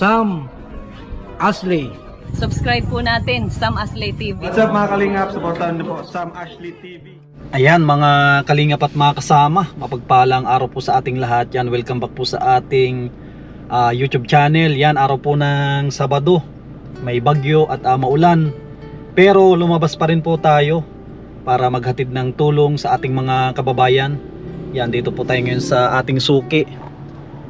Sam Ashley. Subscribe po natin, Sam Ashley TV. What's up mga kalingap, supportahan niyo po Sam Ashley TV. Ayan mga kalingap at mga kasama, mapagpalang araw po sa ating lahat. Yan, welcome back po sa ating YouTube channel. Yan, araw po ng Sabado, may bagyo at maulan, pero lumabas pa rin po tayo para maghatid ng tulong sa ating mga kababayan. Yan, dito po tayo ngayon sa ating suki,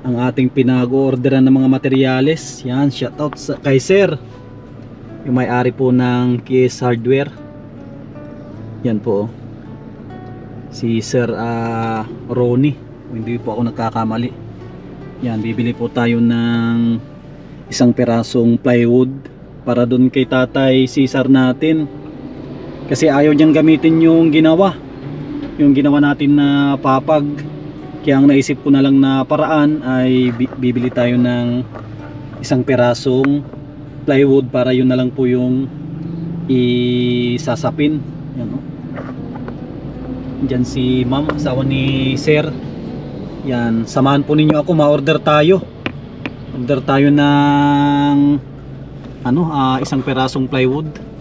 ang ating pinag-orderan ng mga materyales. Yan, shoutout kay Sir, yung may-ari po ng Kiss Hardware. Yan po, si Sir Ronnie, hindi po ako nagkakamali. Yan, bibili po tayo ng isang pirasong plywood para dun kay Tatay Cesar natin, kasi ayaw niyang gamitin yung ginawa natin na papag. Kaya ang naisip ko na lang na paraan ay bibili tayo ng isang pirasong plywood para yun na lang po yung isasapin. Yan, no? Diyan si Ma'am, asawa ni Sir. Yan, samahan po ninyo ako, ma-order tayo. Order tayo ng isang pirasong plywood.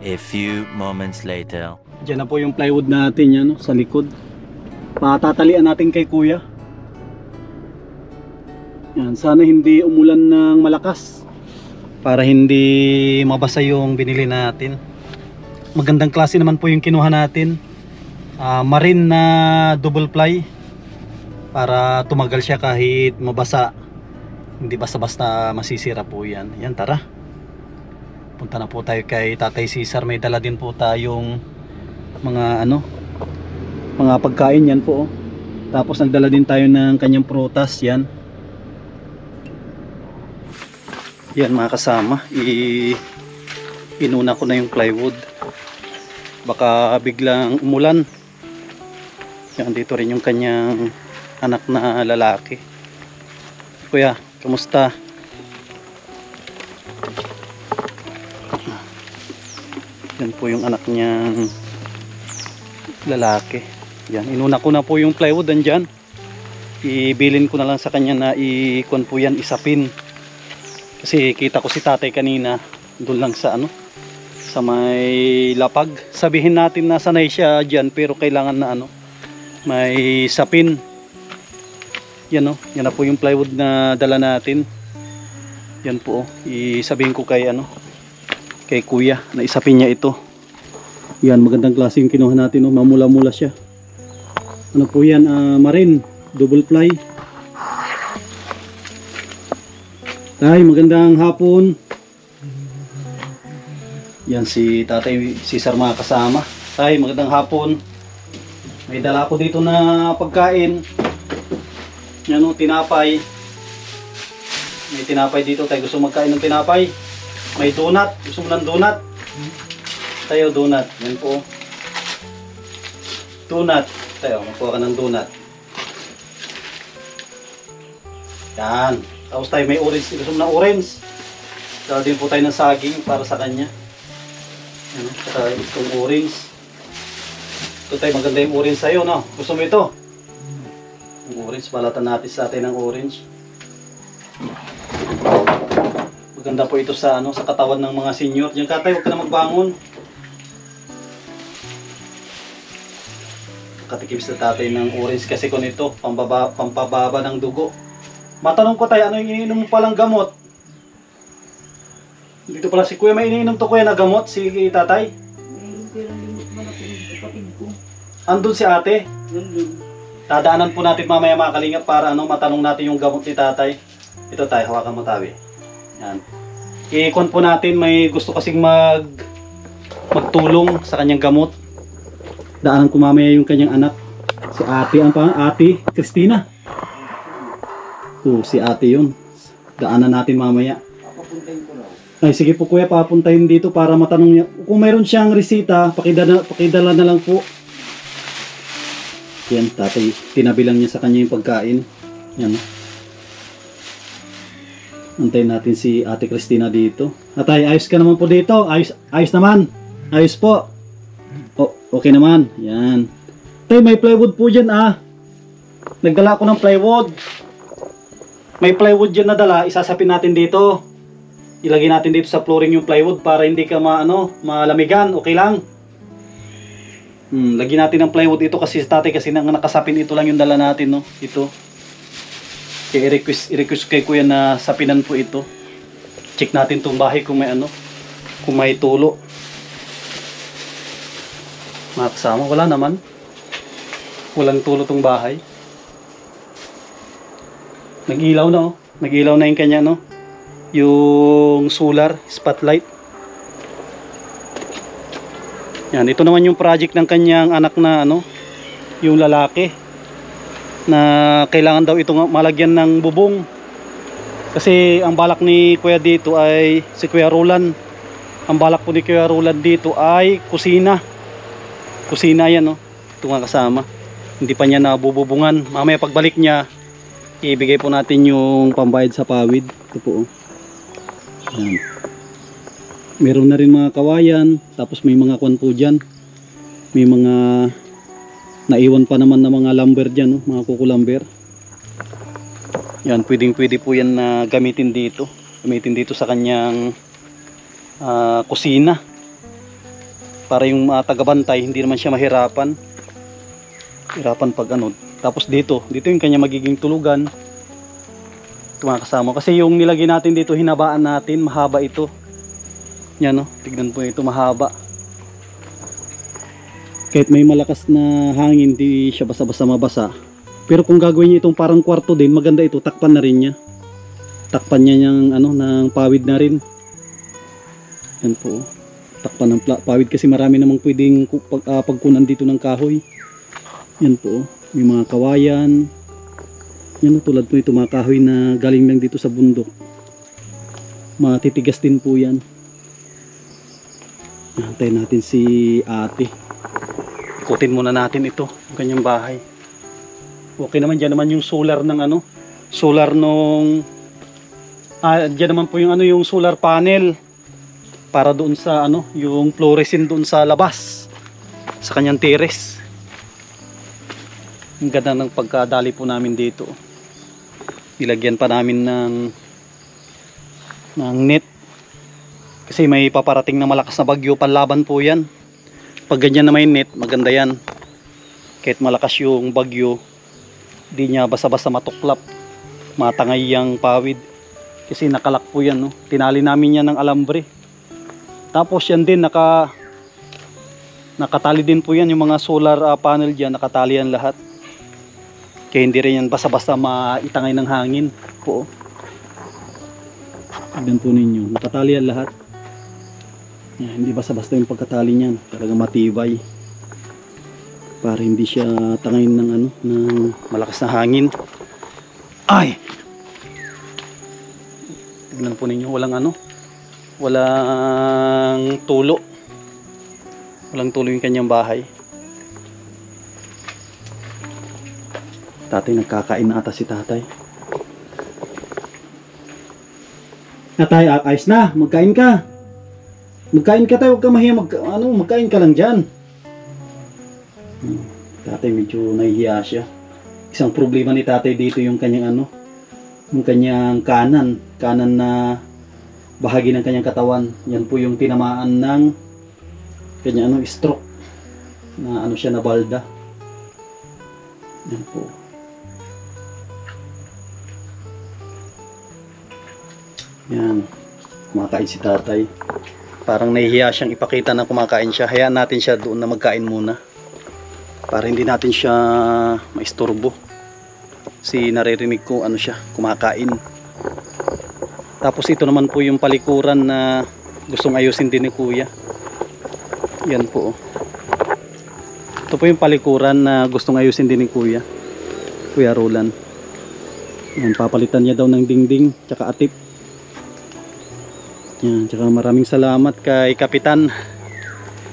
A few moments later. Diyan na po yung plywood natin yan, no, sa likod. Patatalian natin kay Kuya. Yan, sana hindi umulan ng malakas para hindi mabasa yung binili natin. Magandang klase naman po yung kinuha natin. Marine na double ply para tumagal siya kahit mabasa. Hindi basta-basta masisira po yan. Yan, tara. Punta na po tayo kay Tatay Cesar. May dala din po tayong mga mga pagkain yan po, oh. Tapos nagdala din tayo ng kanyang prutas. Yan. Yan mga kasama, inuna ko na yung plywood. Baka biglang umulan. Yan, dito rin yung kanyang anak na lalaki. Kuya, kamusta? Yan po yung anak niyang lalaki. Yan, inuna ko na po yung plywood andyan. Ibilin ko na lang sa kanya na ikon po yan, isapin. Kasi kita ko si tatay kanina doon lang sa sa may lapag. Sabihin natin na sanay siya dyan, pero kailangan na may sapin. Yan, yan na po yung plywood na dala natin. Yan po, isabihin ko kay kay Kuya na isapin niya ito. Yan, magandang klase yung kinuha natin, mamula-mula siya. Ano po yan, marine double ply. Tay, magandang hapon. Yan si Tatay Cesar mga kasama. Tay, magandang hapon. May dala ko dito na pagkain. Yan, tinapay. May tinapay dito. Tay, gusto magkain ng tinapay? May donut. Gusto mo ng donut? Tayo, donut. Yan po. Donut. Tayo, magkuha ka ng donut. Yan. Tapos tayo may orange. Gusto mo ng orange? Dala din po tayo ng saging para sa kanya. Yan. Saka itong orange. Ito tayo, maganda yung orange sa'yo, no? Gusto mo ito? Yung orange. Balatan natin sa atin ng orange. Maganda po ito sa sa katawan ng mga senior. Diyan ka tayo, huwag ka na magbangon. Katikim sa tatay ng orange kasi kung ito, pampababa ng dugo. Matanong ko tayo, ano yung iniinom mo palang gamot? Dito pala si Kuya, may iniinom to Kuya na gamot, si tatay? Andun si ate? Dadaanan po natin mamaya mga kalingap para matanong natin yung gamot ni tatay. Ito tayo, hawakan mo tabi. Yan. I-con po natin, may gusto kasing magtulong sa kanyang gamot. Daanan ko mamaya yung kanyang anak. Si ate, Ate Christina. Si ate yun. Daanan natin mamaya. Ay, sige po kuya, papuntahin dito para matanong niya. Kung mayroon siyang resita, pakidala na lang po. Yan, tatay, tinabi lang niya sa kanya yung pagkain. Yan. Antayin natin si Ate Cristina dito. Atay, ayos ka naman po dito. Ayos naman. Ayos po. Okay naman. Yan. Tay, may plywood po dyan Nagdala ako ng plywood. May plywood dyan na dala. Isasapin natin dito. Ilagay natin dito sa flooring yung plywood para hindi ka malamigan. Okay lang. Lagyan natin ng plywood ito kasi tatay kasi nang nakasapin ito lang yung dala natin, no. Ito. Kaya i-request kay kuya na sapinan po ito. Check natin tong bahay kung may kung may tulo. Mga kasama, wala naman. Walang tulo tong bahay. Nag-ilaw na, Nag-ilaw na yung kanya, no. Yung solar spotlight. Yan, ito naman yung project ng kanyang anak na yung lalaki na kailangan daw ito malagyan ng bubong. Kasi ang balak ni kuya dito ay si Kuya Roland. Ang balak po ni Kuya Roland dito ay kusina. Kusina yan, no. Ito nga kasama. Hindi pa niya nabububungan. Mamaya pagbalik niya, ibigay po natin yung pambayad sa pawid. Ito po. Yan. Meron na rin mga kawayan. Tapos may mga kwan po dyan. May mga naiwan pa naman na mga lumber dyan, no? Mga kuko lumber. Yan, pwede po yan na gamitin dito. Gamitin dito sa kanyang kusina. Para yung tagabantay, hindi naman siya mahirapan. Hirapan pag Tapos dito yung kanya magiging tulugan. Ito mga kasama. Kasi yung nilagay natin dito, hinabaan natin. Mahaba ito. Yan, no? Tignan po ito, mahaba. Kahit may malakas na hangin, hindi siya basa-basa mabasa. Pero kung gagawin niya itong parang kwarto din, maganda ito, takpan na rin niya. Takpan niya ng ng pawid na rin. Yan po. Takpan ng pawid kasi marami namang pwedeng pagkunan dito ng kahoy. Yan po. May mga kawayan. Yan, tulad po ito, mga kahoy na galing lang dito sa bundok. Matitigas din po yan. Antayin natin si ate. Ikutin muna natin ito, yung kanyang bahay. Okay naman, dyan naman yung solar ng solar nung dyan naman po yung yung solar panel para doon sa yung fluorescent doon sa labas sa kanyang terrace. Ang ganda ng pagkadali po namin dito. Ilagyan pa namin ng net kasi may paparating na malakas na bagyo, panlaban po yan. Pag ganyan na may net, maganda yan. Kahit malakas yung bagyo, di niya basta-basta matuklap, matangay yung pawid. Kasi nakalak po yan, no? Tinali namin yan ng alambre. Tapos yan din, nakatali din po yan, yung mga solar panel dyan, nakatali yan lahat. Kaya hindi rin yan basta-basta maitangay ng hangin po. Tignan po ninyo, nakatali yan lahat. Yan, hindi basta-basta yung pagkatali niyan, talagang matibay. Para hindi siya tangayin ng ng malakas na hangin. Ay! Tignan po ninyo, walang walang tulo. Walang tulo yung kanyang bahay. Tatay, nagkakain na ata si tatay. Tatay, ayos na, magkain ka. Magkain ka tayo, huwag ka mahiya, magkain ka lang dyan. Tatay medyo nahihiya siya. Isang problema ni tatay dito yung kanyang yung kanyang kanan na bahagi ng kanyang katawan. Yan po yung tinamaan ng kanyang stroke na siya na balda. Yan po. Yan, kumakain si tatay. Parang nahihiya siyang ipakita na kumakain siya. Hayaan natin siya doon na magkain muna para hindi natin siya maisturbo. Kasi naririnig ko siya, kumakain. Tapos ito naman po yung palikuran na gustong ayusin din ni kuya. Yan po. Ito po yung palikuran na gustong ayusin din ni Kuya Roland. Yan, papalitan niya daw ng dingding tsaka atip. Yan, tsaka maraming salamat kay Kapitan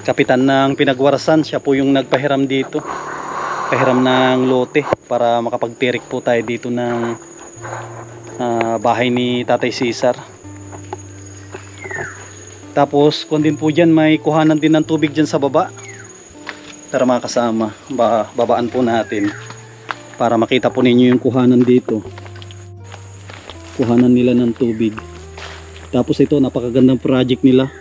ng Pinagwarasan. Siya po yung nagpahiram dito, pahiram ng lote para makapagtirik po tayo dito ng bahay ni Tatay Cesar. Tapos kung din po dyan, may kuhanan din ng tubig dyan sa baba. Tara mga kasama, babaan po natin para makita po ninyo yung kuhanan dito, kuhanan nila ng tubig. Tapos ito, napakagandang project nila,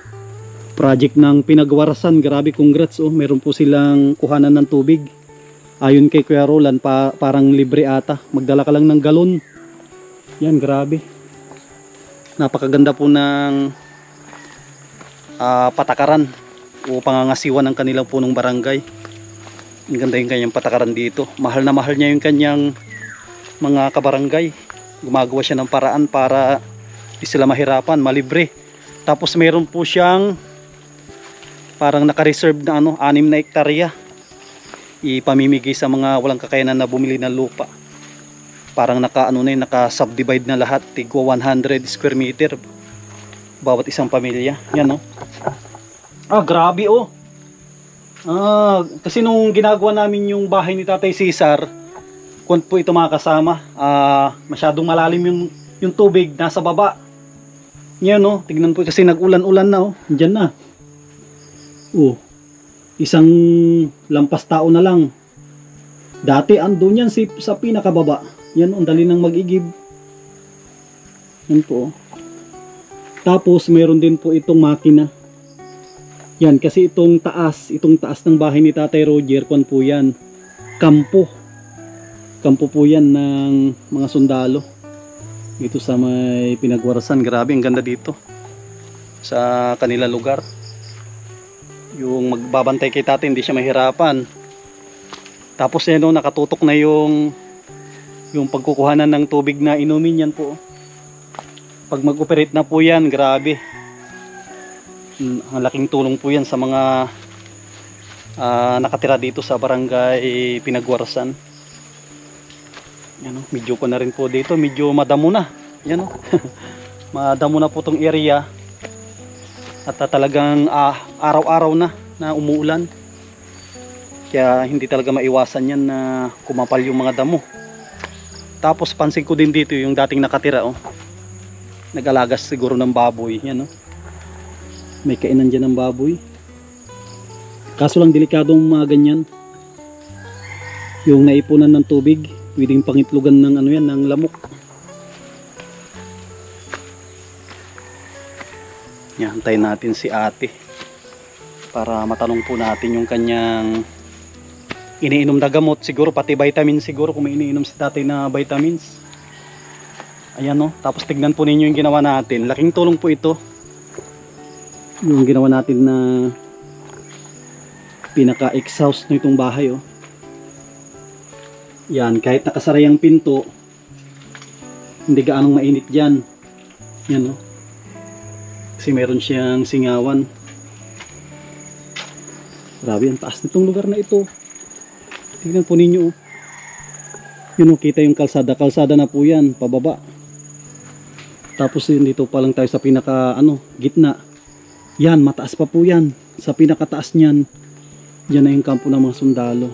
project ng Pinagwarasan. Grabe, congrats. Oh, meron po silang kuhanan ng tubig. Ayon kay Kuya Roland, parang libre ata, magdala ka lang ng galon. Yan, grabe, napakaganda po ng patakaran o pangangasiwa ng kanilang punong barangay. Ang ganda yung kanyang patakaran dito. Mahal na mahal niya yung kanyang mga kabarangay. Gumagawa siya ng paraan para di sila mahirapan, malibre. Tapos meron po siyang parang naka-reserve na 6 na hektarya ipamimigay sa mga walang kakayanan na bumili ng lupa. Parang naka-subdivide na lahat, tigwa 100 square meter bawat isang pamilya. Yan, oh. Grabe, oh. Kasi nung ginagawa namin yung bahay ni Tatay Cesar, kung po ito mga kasama, masyadong malalim yung tubig, nasa baba. Yan, oh. Tignan po kasi nag-ulan-ulan na, oh. Diyan na. Oh. Isang lampas tao na lang. Dati andun yan sa pinakababa. Yan, ang dali nang mag-igib. Yan po, oh. Tapos mayroon din po itong makina. Yan, kasi itong taas ng bahay ni Tatay Roger, kwan po yan, kampo po yan ng mga sundalo dito sa may Pinagwarasan. Grabe, ang ganda dito sa kanila lugar. Yung magbabantay kay tatay, hindi siya mahirapan. Tapos yan, oh, nakatutok na yung pagkukuhanan ng tubig na inumin. Yan po, pag mag-operate na po yan, grabe, ang laking tulong po yan sa mga nakatira dito sa barangay Pinagwarasan. Yan, oh, medyo ko na rin po dito, medyo madamo na. Yan, oh. Madamo na po tong area. At talagang araw-araw na umuulan. Kaya hindi talaga maiwasan yan na kumapal yung mga damo. Tapos pansin ko din dito yung dating nakatira, oh. Nag-alagas siguro ng baboy. Yan, oh. May kainan dyan ng baboy. Kaso lang delikadong mga ganyan. Yung naipunan ng tubig, pwedeng pangitlugan ng ng lamok. Yan, antayin natin si ate para matanong po natin yung kanyang iniinom na gamot. Siguro pati vitamins, siguro kung may iniinom si tatay na vitamins. Ayan, oh. Tapos tignan po ninyo yung ginawa natin. Laking tulong po ito, yung ginawa natin na pinaka-exhaust na itong bahay, oh. Yan, kahit nakasara yung pinto, hindi gaanong mainit dyan. Yan, oh. Kasi meron siyang singawan. Grabe, ang taas nitong lugar na ito. Tingnan po ninyo, oh. Yun, oh, kita yung kalsada na po yan, pababa. Tapos dito pa lang tayo sa pinaka gitna. Yan, mataas pa po yan. Sa pinakataas niyan, yan na yung kampo ng mga sundalo.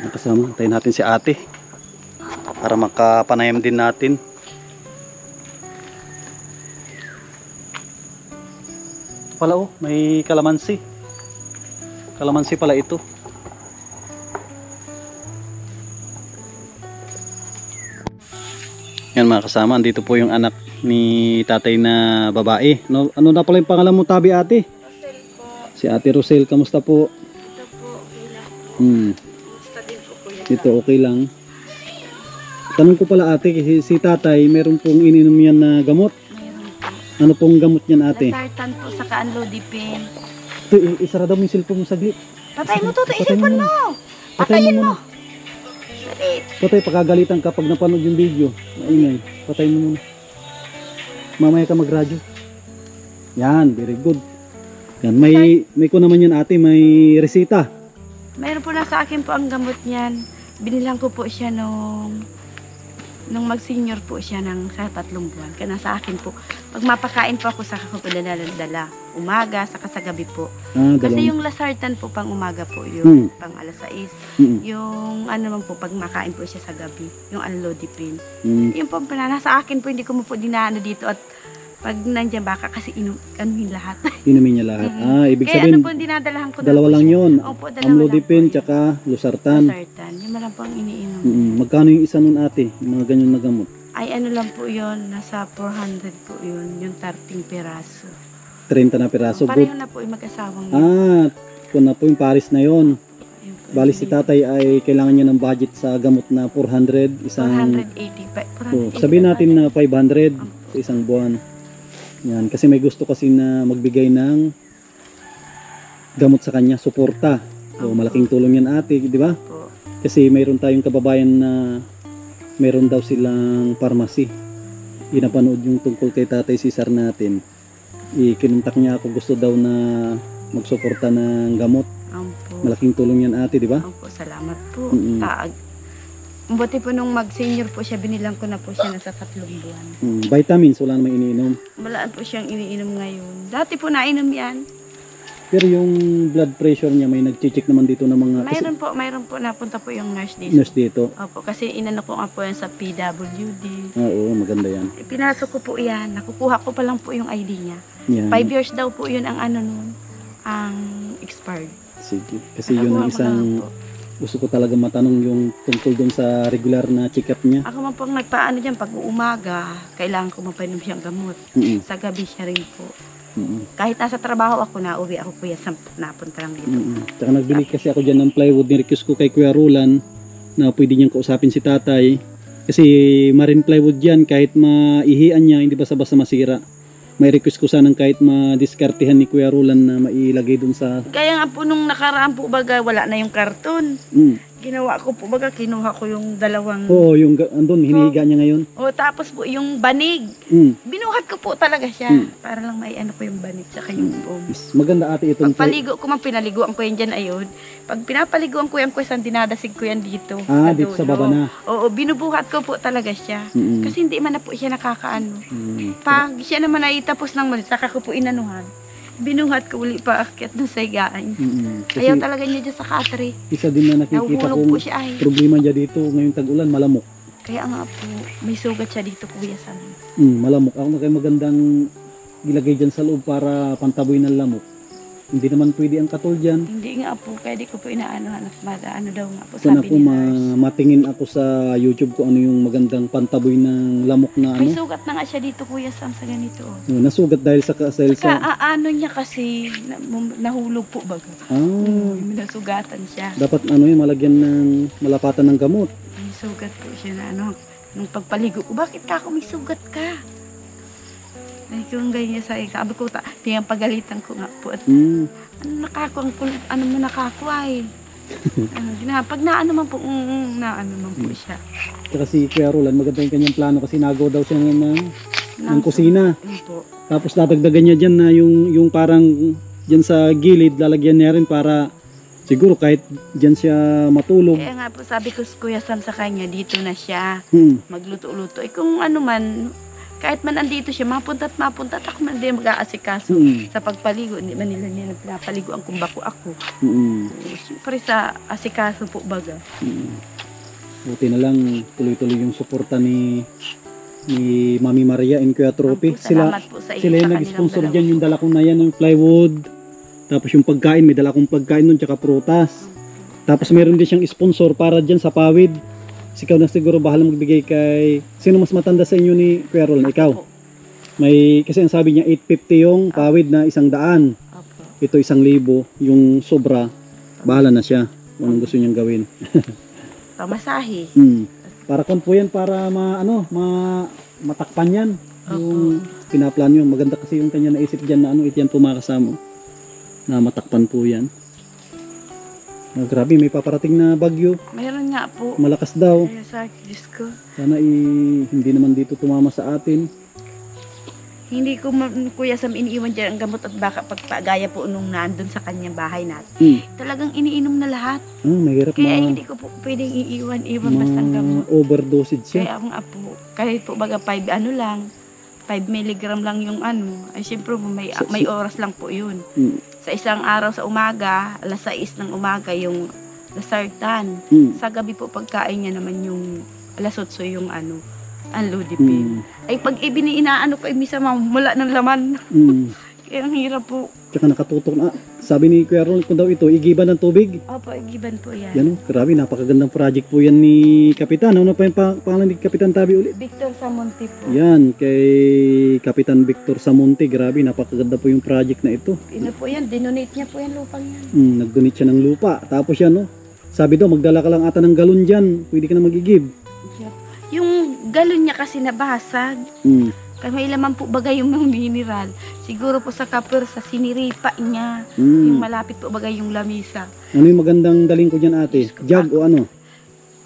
Kasama, tayo natin si ate para makapanayam din natin. Pala, oh, may kalamansi. Kalamansi pala ito. Yan mga kasama, andito po yung anak ni tatay na babae. Ano na pala yung pangalan mo, tabi, ate? Rosel po. Si ate Rosel, kamusta po? Ito po, okay lang po. Kamusta din po kuya? Ito okay lang. Tanong ko pala ate, si tatay meron pong ininom yan na gamot. Mayroon po. Ano pong gamot yan ate? Lasartan po sa kaanlodipin. Ito, isara daw mo yung cellphone mo saglit. Patay mo to, Patay isipon mo mo. Patayin mo. Salit. Patay, pagkagalitan kapag napanood yung video. Maingay. Patay mo muna. Mamaya ka magradyo. Yan, very good. Yan, may ko naman yan ate, may resita. Mayroon po na sa akin po ang gamot niyan. Binilang ko po siya nung mag-senior po siya sa 3 buwan. Kaya nasa akin po. Pag mapakain po ako, saka ko po dala. Umaga, saka sa gabi po. Dalawang. Kasi yung lasartan po pang umaga po, yung pang alas 6. Mm. Yung ano naman po, pag makain po siya sa gabi, yung Anlodipine. Mm. Yung pang sa akin po, hindi ko mo po dinano dito at pag nandiyan baka kasi anuhin lahat. Inumin niya lahat. Ibig Kaya sabihin, ano po, dinadalahan ko dalawa lang yun. Opo, dalawa Amlodipine, lang po tsaka Losartan. Losartan. Yung malang po ang iniinom. Magkano yung isa nun ate? Yung mga ganyan na gamot? Ay ano lang po yun, nasa 400 po yun, yung 13 piraso. 30 na piraso. Pareho na po yung mag-asawang yun. Kung na po yung Paris na yon. Ayun po, Bali si tatay ay kailangan niya ng budget sa gamot na 400. 480. Sabihin natin na 500 sa isang buwan. Yan. Kasi may gusto kasi na magbigay ng gamot sa kanya, suporta. So malaking tulong yan ate, di ba? Po. Kasi mayroon tayong kababayan na meron daw silang pharmacy. Inapanood yung tungkol kay Tatay Cesar natin. Kinuntak niya ako, gusto daw na magsuporta ng gamot. Opo. Malaking tulong yan ate, di ba? Opo, salamat po. Buti po nung mag-senior po siya, binilang ko na po siya nasa 3 buwan. Vitamins, wala namang iniinom. Wala po siyang iniinom ngayon. Dati po nainom yan. Pero yung blood pressure niya, may nag-check naman dito ng mga... Mayroon po, napunta po yung nurse dito. Nurse dito. Opo, kasi inano ko nga po yan sa PWD. Oo, maganda yan. Pinasok ko po yan. Nakukuha ko pa lang po yung ID niya. Yan. 5 years daw po yun ang ano nun, ang expired. Sige. Kasi yun ang isang... Gusto ko talaga matanong yung tungkol doon sa regular na check-up niya. Ako man pong nagpaano dyan, pag umaga, kailangan ko mapainom siyang gamot. Sa gabi siya rin po. Kahit nasa trabaho ako, nauwi ako kuya, napunta lang dito. Tsaka nagbili kasi ako dyan ng plywood, ni-request ko kay Kuya Roland na pwede niyang kausapin si tatay. Kasi marine plywood yan, kahit maihian niya, hindi basta-basta masira. May request ko sanang kahit madiskartehan ni Kuya Roland na mailagay dun sa... Kaya nga po nung nakaraan po baga, wala na yung karton. Ginawa ko po baga, kinuha ko yung dalawang... Oo, yung andun, hinihiga niya ngayon. Tapos po yung banig. Binuhat ko po talaga siya. Para lang may ano po yung banig, tsaka yung foam. Maganda ate itong... Pagpaligo ko man, pinaliguan ko yan dyan ayun. Pag pinapaliguan ko yan dinadasig ko yan dito. Dito sa baba na. Oo, binubuhat ko po talaga siya. Kasi hindi man na po siya nakakaano. Pag siya naman ay tapos ng mali, saka ko po inanuhan. Binuhat ko uli pa akyat doon sa higaan. Ayaw talaga niya dyan sa katri. Isa din na nakikita Nahuhulog kong po siya ay. problema niya dito ngayong tag-ulan, malamok. Kaya nga po, may sugat siya dito kuya sa amin. Malamok. Ako na magandang ilagay dyan sa loob para pantaboy ng lamok. Hindi naman pwede ang katol dyan. Hindi nga po, kaya di ko po inaanohan. Ano daw nga po, Sana sabi po ni nurse. matingin ako sa YouTube ko ano yung magandang pantaboy ng lamok na May ano. sugat na nga siya dito kuya Sam sa ganito. Nasugat dahil sa Ano niya kasi, nahulog po baga. Nasugatan siya. dapat ano yun, malagyan ng malapatan ng gamot. May sugat po siya na ano. Nung pagpaligo ko, bakit ka ako may sugat ka? Ay, kung ganyan sa sabi ko, tingnan pagalitan ko nga po. At, ano mo nakakuha eh. Pag naano man po, siya. Kasi Kuya Roland, maganda yung kanyang plano kasi nagawa daw siya ng kusina. Po. Tapos dadagdagan niya dyan na yung parang dyan sa gilid, lalagyan niya rin para siguro kahit dyan siya matulog. Kaya nga po, sabi ko Kuya Sam sa kanya, dito na siya. Magluto-luto. Kung ano man, kahit man andito siya, mapunta at ako man din mag-aasikaso sa pagpaligo. Hindi man nila pinapaligo ang kumbako ako. Siyempre sa asikaso po baga. Buti na lang tuloy-tuloy yung suporta ni Mami Maria and Kuya Trophy. Salamat po sa inyo. Sila yung nag-sponsor dyan, yung dala ko na yan, yung plywood. Tapos yung pagkain, may dala kong pagkain nun, tsaka prutas. Tapos meron din siyang sponsor para dyan sa pawid. Ikaw na siguro bahala magbigay kay... Sino mas matanda sa inyo ni Kuya Roland? Ikaw? May, kasi ang sabi niya 850 yung pawid na 100. Ito 1,000. Yung sobra, bahala na siya. Kung anong gusto niyang gawin. Pamasahe. Para kung po yan, para matakpan yan. Yung pinaplano yun. Maganda kasi yung kanya naisip dyan na yan po mga kasama. Na matakpan po yan. Grabe, may paparating na bagyo. Mayroon nga po. Malakas daw. Kaya sa Diyos ko. Sana hindi naman dito tumama sa atin. Hindi ko Kuya Sam iniiwan dyan ang gamot at baka pagpagaya po nung nandun sa kanyang bahay natin. Talagang iniinom na lahat. Mahirap Kaya hindi ko po pwedeng iiwan basta ang gamot. overdosage siya. Kaya nga po, kahit po baga 5 ano lang, 5 milligram lang yung ano. Ay siyempre may oras lang po yun. Mm. Sa isang araw sa umaga, alas 6 ng umaga yung lasartan. Mm. Sa gabi po pagkain niya naman yung alas 8 yung ano, ang Lodipine. Ay pag inaano ko, misa wala ng laman. Mm. Kaya ang hirap po. Tsaka nakatutok na. Sabi ni Kuya Ron kung daw ito, igiban ng tubig. Opo, giban po yan. Yan o, grabe, napakagandang project po yan ni Kapitan. Ano pa yung pangalan ni Kapitan Tabi ulit? Victor Samonte po. Yan, kay Kapitan Victor Samonte. Grabe, napakaganda po yung project na ito. Ino po yan, dinonate niya po yan lupang yan. Nag-donate siya ng lupa. Tapos yan, no? Sabi daw, magdala ka lang ata ng galon dyan. Pwede ka na mag-igib. Yung galon niya kasi nabasag. Kasi may laman po bagay yung mga mineral. Siguro po sa kapur, sa siniripa niya. Yung malapit po bagay yung lamisa. Ano yung magandang daling ko dyan, ate? Jug o ano?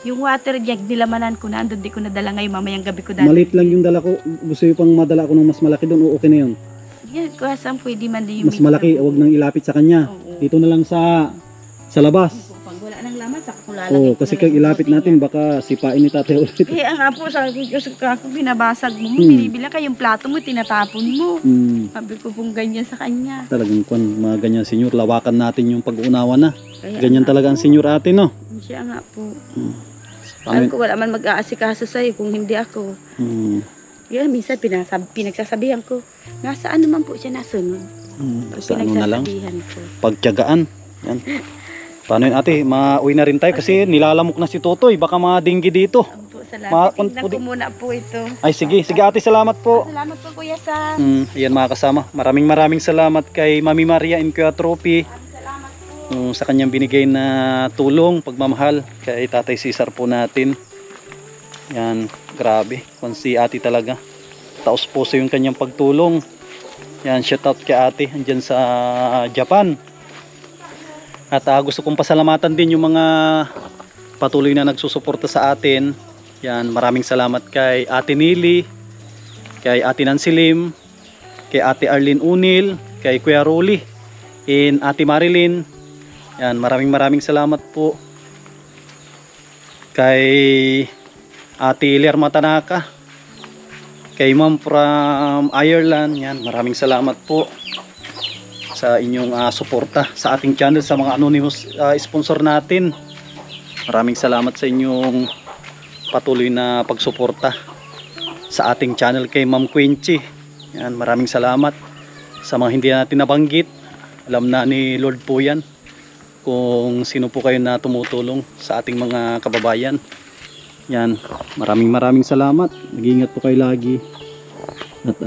Yung water jug, nilamanan ko na. Andun di ko nadala ngayon, mamayang gabi ko dala. Malit lang yung dala ko. Gusto yung pang madala ko ng mas malaki doon. O okay na yun. Yan, kung saan pwede man din yung Mas malaki, huwag nang ilapit sa kanya. Oo. Dito na lang sa labas. Pag wala ng laman, saka ko lalagay. Oo, kasi kag ilapit natin, baka sipain ni tatay ulit. Kaya nga po, sabi ko ako binabasag mo, binibila ka yung plato mo, tinatapon mo. Sabi ko pong ganyan sa kanya. Talagang mga ganyan, senyor. Lawakan natin yung pag-uunawa na. Kaya Ganyan nga talaga ang senyor ate, no? siya nga po. Paano Sabi ko, wala man mag-aasikaso sa'yo kung hindi ako. Kaya minsan pinagsasabihan ko, nasaan naman po siya nasunod. Pag Sa ano na lang? pinagsasabihan ko. Pagtiyagaan. Yan. Paano yun ate? Mauwi na rin tayo kasi nilalamok na si Totoy. Baka madinggi dito. Po, salamat. Tignan ko muna po ito. Ay sige, sige ate, salamat po. Salamat po Kuya Sam. Ayan mga kasama. Maraming salamat kay Mami Maria and Kuya Trophy. Salamat po. Sa kanyang binigay na tulong, pagmamahal kay Tatay Cesar po natin. Yan, grabe. Kung si ate talaga. Taos puso yung kanyang pagtulong. Yan, shout out kay ate. Andyan sa Japan. At gusto kong pasalamatan din yung mga patuloy na nagsusuporta sa atin. Yan, maraming salamat kay Ate Nili, kay Ate Nancy Lim, kay Ate Arlene Unil, kay Kuya Rolly, and Ate Marilyn. Yan, maraming salamat po. Kay Ate Lerma Tanaka, kay Ma'am from Ireland. Yan, maraming salamat po sa inyong suporta sa ating channel, sa mga anonymous sponsor natin. Maraming salamat sa inyong patuloy na pagsuporta sa ating channel kay Ma'am Quincy. Yan, maraming salamat sa mga hindi natin nabanggit. Alam na ni Lord po yan kung sino po kayo na tumutulong sa ating mga kababayan. Yan, maraming salamat. Mag-ingat po kayo lagi at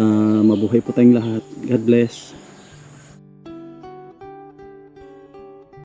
mabuhay po tayong lahat. God bless.